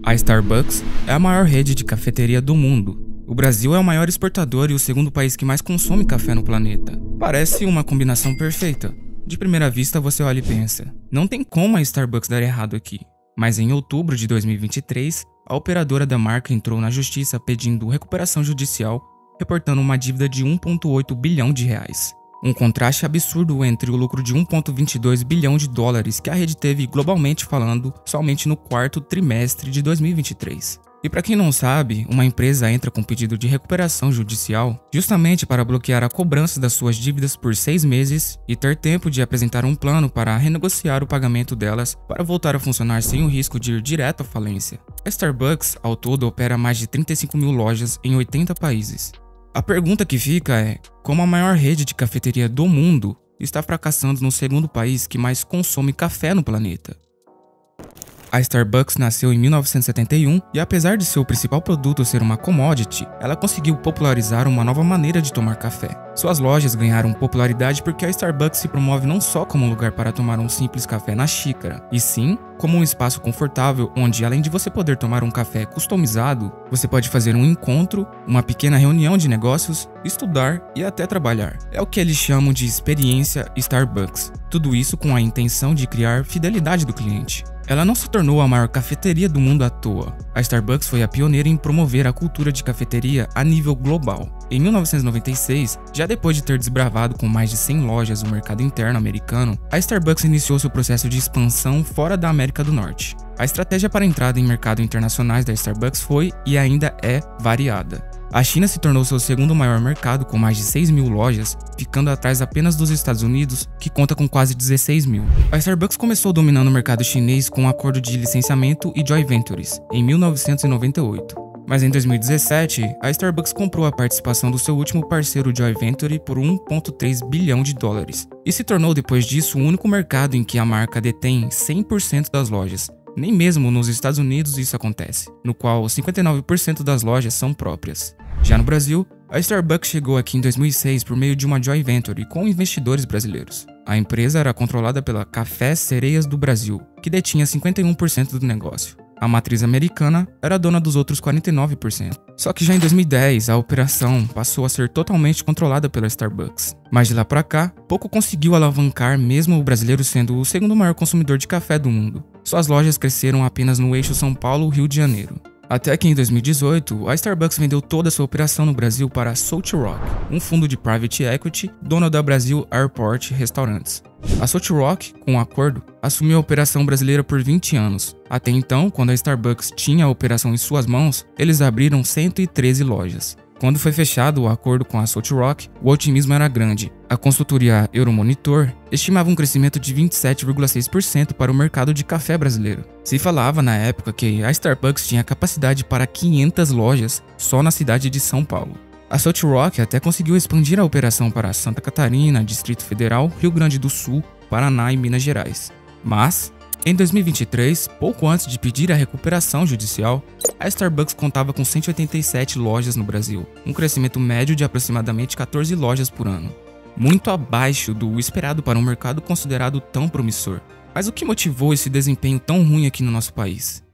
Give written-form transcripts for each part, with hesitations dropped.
A Starbucks é a maior rede de cafeteria do mundo. O Brasil é o maior exportador e o segundo país que mais consome café no planeta. Parece uma combinação perfeita. De primeira vista você olha e pensa, não tem como a Starbucks dar errado aqui. Mas em outubro de 2023, a operadora da marca entrou na justiça pedindo recuperação judicial, reportando uma dívida de 1,8 bilhão de reais. Um contraste absurdo entre o lucro de 1,22 bilhão de dólares que a rede teve globalmente falando somente no quarto trimestre de 2023. E para quem não sabe, uma empresa entra com pedido de recuperação judicial justamente para bloquear a cobrança das suas dívidas por 6 meses e ter tempo de apresentar um plano para renegociar o pagamento delas para voltar a funcionar sem o risco de ir direto à falência. A Starbucks, ao todo, opera mais de 35 mil lojas em 80 países. A pergunta que fica é, como a maior rede de cafeteria do mundo está fracassando no segundo país que mais consome café no planeta? A Starbucks nasceu em 1971 e apesar de seu principal produto ser uma commodity, ela conseguiu popularizar uma nova maneira de tomar café. Suas lojas ganharam popularidade porque a Starbucks se promove não só como um lugar para tomar um simples café na xícara, e sim como um espaço confortável onde, além de você poder tomar um café customizado, você pode fazer um encontro, uma pequena reunião de negócios, estudar e até trabalhar. É o que eles chamam de experiência Starbucks. Tudo isso com a intenção de criar fidelidade do cliente. Ela não se tornou a maior cafeteria do mundo à toa. A Starbucks foi a pioneira em promover a cultura de cafeteria a nível global. Em 1996, já depois de ter desbravado com mais de 100 lojas o mercado interno americano, a Starbucks iniciou seu processo de expansão fora da América do Norte. A estratégia para a entrada em mercados internacionais da Starbucks foi e ainda é variada. A China se tornou seu segundo maior mercado com mais de 6 mil lojas, ficando atrás apenas dos Estados Unidos, que conta com quase 16 mil. A Starbucks começou dominando o mercado chinês com um acordo de licenciamento e joint ventures, em 1998. Mas em 2017, a Starbucks comprou a participação do seu último parceiro joint venture por 1,3 bilhão de dólares, e se tornou depois disso o único mercado em que a marca detém 100% das lojas. Nem mesmo nos Estados Unidos isso acontece, no qual 59% das lojas são próprias. Já no Brasil, a Starbucks chegou aqui em 2006 por meio de uma joint venture com investidores brasileiros. A empresa era controlada pela Café Sereias do Brasil, que detinha 51% do negócio. A matriz americana era dona dos outros 49%. Só que já em 2010, a operação passou a ser totalmente controlada pela Starbucks. Mas de lá pra cá, pouco conseguiu alavancar mesmo o brasileiro sendo o segundo maior consumidor de café do mundo. Suas lojas cresceram apenas no eixo São Paulo-Rio de Janeiro. Até que em 2018, a Starbucks vendeu toda a sua operação no Brasil para a South Rock, um fundo de private equity, dono da Brasil Airport Restaurantes. A South Rock, com um acordo, assumiu a operação brasileira por 20 anos. Até então, quando a Starbucks tinha a operação em suas mãos, eles abriram 113 lojas. Quando foi fechado o acordo com a South Rock, o otimismo era grande. A consultoria Euromonitor estimava um crescimento de 27,6% para o mercado de café brasileiro. Se falava na época que a Starbucks tinha capacidade para 500 lojas só na cidade de São Paulo. A South Rock até conseguiu expandir a operação para Santa Catarina, Distrito Federal, Rio Grande do Sul, Paraná e Minas Gerais. Mas, em 2023, pouco antes de pedir a recuperação judicial, a Starbucks contava com 187 lojas no Brasil, um crescimento médio de aproximadamente 14 lojas por ano. Muito abaixo do esperado para um mercado considerado tão promissor. Mas o que motivou esse desempenho tão ruim aqui no nosso país?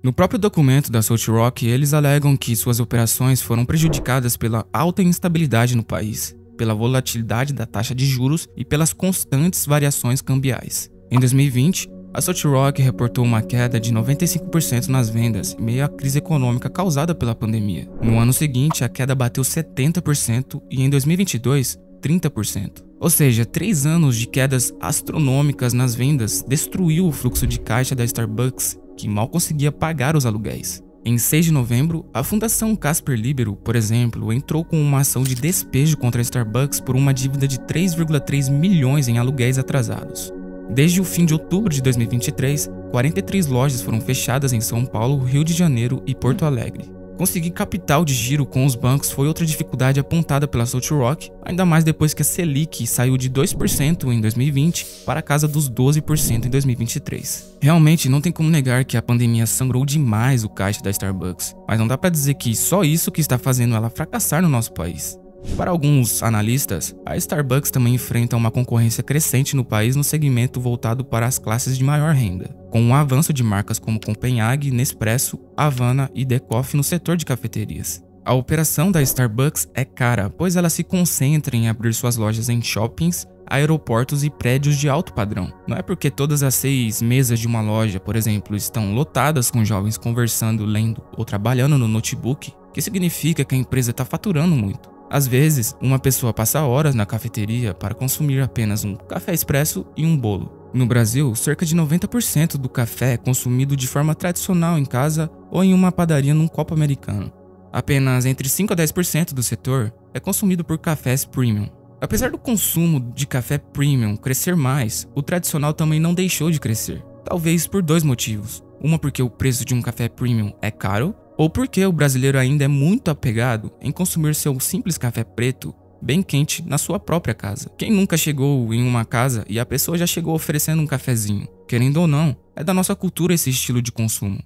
No próprio documento da South Rock, eles alegam que suas operações foram prejudicadas pela alta instabilidade no país, pela volatilidade da taxa de juros e pelas constantes variações cambiais. Em 2020, a South Rock reportou uma queda de 95% nas vendas, em meio à crise econômica causada pela pandemia. No ano seguinte, a queda bateu 70% e em 2022, 30%. Ou seja, 3 anos de quedas astronômicas nas vendas destruiu o fluxo de caixa da Starbucks, que mal conseguia pagar os aluguéis. Em 6 de novembro, a Fundação Casper Libero, por exemplo, entrou com uma ação de despejo contra a Starbucks por uma dívida de 3,3 milhões em aluguéis atrasados. Desde o fim de outubro de 2023, 43 lojas foram fechadas em São Paulo, Rio de Janeiro e Porto Alegre. Conseguir capital de giro com os bancos foi outra dificuldade apontada pela South Rock, ainda mais depois que a Selic saiu de 2% em 2020 para a casa dos 12% em 2023. Realmente não tem como negar que a pandemia sangrou demais o caixa da Starbucks, mas não dá pra dizer que só isso que está fazendo ela fracassar no nosso país. Para alguns analistas, a Starbucks também enfrenta uma concorrência crescente no país no segmento voltado para as classes de maior renda, com o avanço de marcas como Copenhague, Nespresso, Havana e The Coffee no setor de cafeterias. A operação da Starbucks é cara, pois ela se concentra em abrir suas lojas em shoppings, aeroportos e prédios de alto padrão. Não é porque todas as 6 mesas de uma loja, por exemplo, estão lotadas com jovens conversando, lendo ou trabalhando no notebook, que significa que a empresa está faturando muito. Às vezes, uma pessoa passa horas na cafeteria para consumir apenas um café expresso e um bolo. No Brasil, cerca de 90% do café é consumido de forma tradicional em casa ou em uma padaria num copo americano. Apenas entre 5 a 10% do setor é consumido por cafés premium. Apesar do consumo de café premium crescer mais, o tradicional também não deixou de crescer. Talvez por 2 motivos. Uma porque o preço de um café premium é caro, ou porque o brasileiro ainda é muito apegado em consumir seu simples café preto bem quente na sua própria casa. Quem nunca chegou em uma casa e a pessoa já chegou oferecendo um cafezinho? Querendo ou não, é da nossa cultura esse estilo de consumo.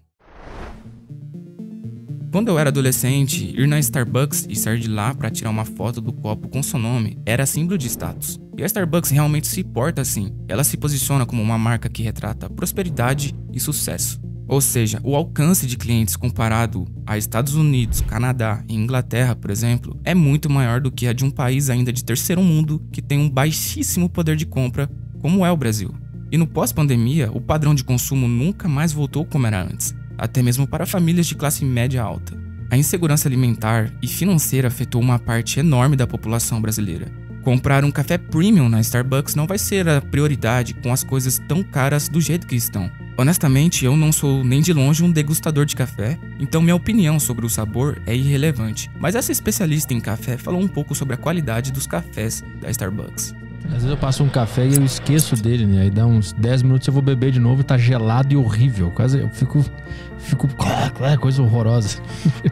Quando eu era adolescente, ir na Starbucks e sair de lá para tirar uma foto do copo com seu nome era símbolo de status. E a Starbucks realmente se porta assim. Ela se posiciona como uma marca que retrata prosperidade e sucesso. Ou seja, o alcance de clientes comparado a Estados Unidos, Canadá e Inglaterra, por exemplo, é muito maior do que a de um país ainda de terceiro mundo que tem um baixíssimo poder de compra, como é o Brasil. E no pós-pandemia, o padrão de consumo nunca mais voltou como era antes, até mesmo para famílias de classe média alta. A insegurança alimentar e financeira afetou uma parte enorme da população brasileira. Comprar um café premium na Starbucks não vai ser a prioridade com as coisas tão caras do jeito que estão. Honestamente, eu não sou nem de longe um degustador de café, então minha opinião sobre o sabor é irrelevante. Mas essa especialista em café falou um pouco sobre a qualidade dos cafés da Starbucks. Às vezes eu passo um café e eu esqueço dele, né? Aí dá uns 10 minutos eu vou beber de novo e tá gelado e horrível. Quase eu fico coisa horrorosa.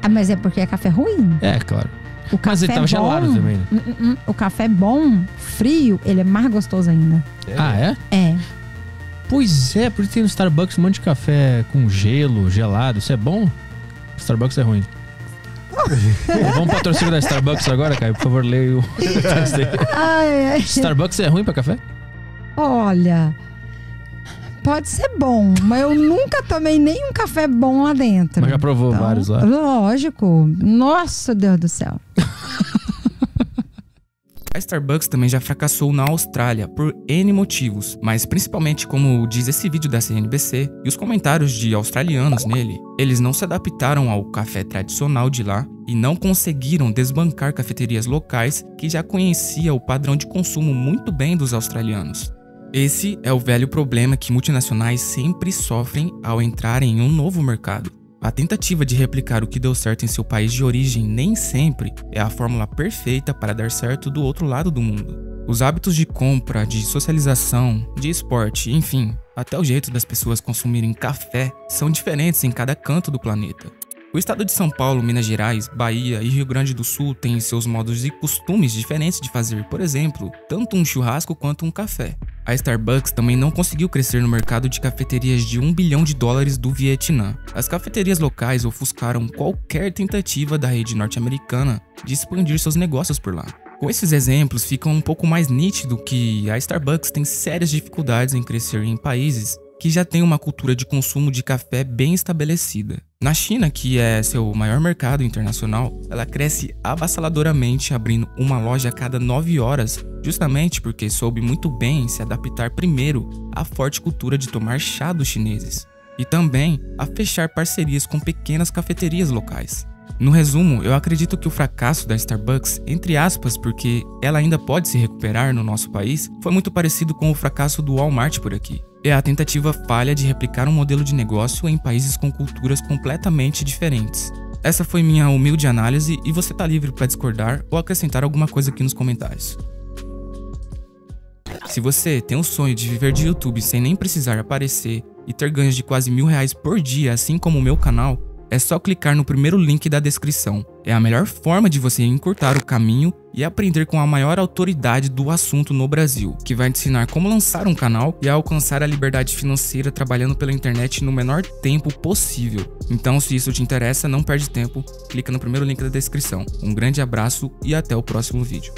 Ah, mas é porque é café ruim? É, claro. O Mas ele tava bom, gelado também, né? O café bom, frio, ele é mais gostoso ainda. Ah, é? É. Pois é, por isso tem no Starbucks um monte de café com gelo, gelado. Isso é bom? Starbucks é ruim. Vamos patrocínio da Starbucks agora, Caio? Por favor, leia o texto aí. Ai. Starbucks é ruim pra café? Olha, pode ser bom, mas eu nunca tomei nenhum café bom lá dentro. Mas já provou vários lá? Lógico. Nossa, Deus do céu. A Starbucks também já fracassou na Austrália por N motivos, mas principalmente como diz esse vídeo da CNBC e os comentários de australianos nele, eles não se adaptaram ao café tradicional de lá e não conseguiram desbancar cafeterias locais que já conheciam o padrão de consumo muito bem dos australianos. Esse é o velho problema que multinacionais sempre sofrem ao entrarem em um novo mercado. A tentativa de replicar o que deu certo em seu país de origem nem sempre é a fórmula perfeita para dar certo do outro lado do mundo. Os hábitos de compra, de socialização, de esporte, enfim, até o jeito das pessoas consumirem café são diferentes em cada canto do planeta. O estado de São Paulo, Minas Gerais, Bahia e Rio Grande do Sul têm seus modos e costumes diferentes de fazer, por exemplo, tanto um churrasco quanto um café. A Starbucks também não conseguiu crescer no mercado de cafeterias de $1 bilhão do Vietnã. As cafeterias locais ofuscaram qualquer tentativa da rede norte-americana de expandir seus negócios por lá. Com esses exemplos, fica um pouco mais nítido que a Starbucks tem sérias dificuldades em crescer em países que já têm uma cultura de consumo de café bem estabelecida. Na China, que é seu maior mercado internacional, ela cresce avassaladoramente, abrindo uma loja a cada 9 horas, justamente porque soube muito bem se adaptar primeiro à forte cultura de tomar chá dos chineses, e também a fechar parcerias com pequenas cafeterias locais. No resumo, eu acredito que o fracasso da Starbucks, entre aspas, porque ela ainda pode se recuperar no nosso país, foi muito parecido com o fracasso do Walmart por aqui. É a tentativa falha de replicar um modelo de negócio em países com culturas completamente diferentes. Essa foi minha humilde análise e você tá livre para discordar ou acrescentar alguma coisa aqui nos comentários. Se você tem o sonho de viver de YouTube sem nem precisar aparecer e ter ganhos de quase R$1.000 por dia, assim como o meu canal, É só clicar no primeiro link da descrição. É a melhor forma de você encurtar o caminho e aprender com a maior autoridade do assunto no Brasil, que vai te ensinar como lançar um canal e alcançar a liberdade financeira trabalhando pela internet no menor tempo possível. Então, se isso te interessa, não perde tempo, clica no primeiro link da descrição. Um grande abraço e até o próximo vídeo.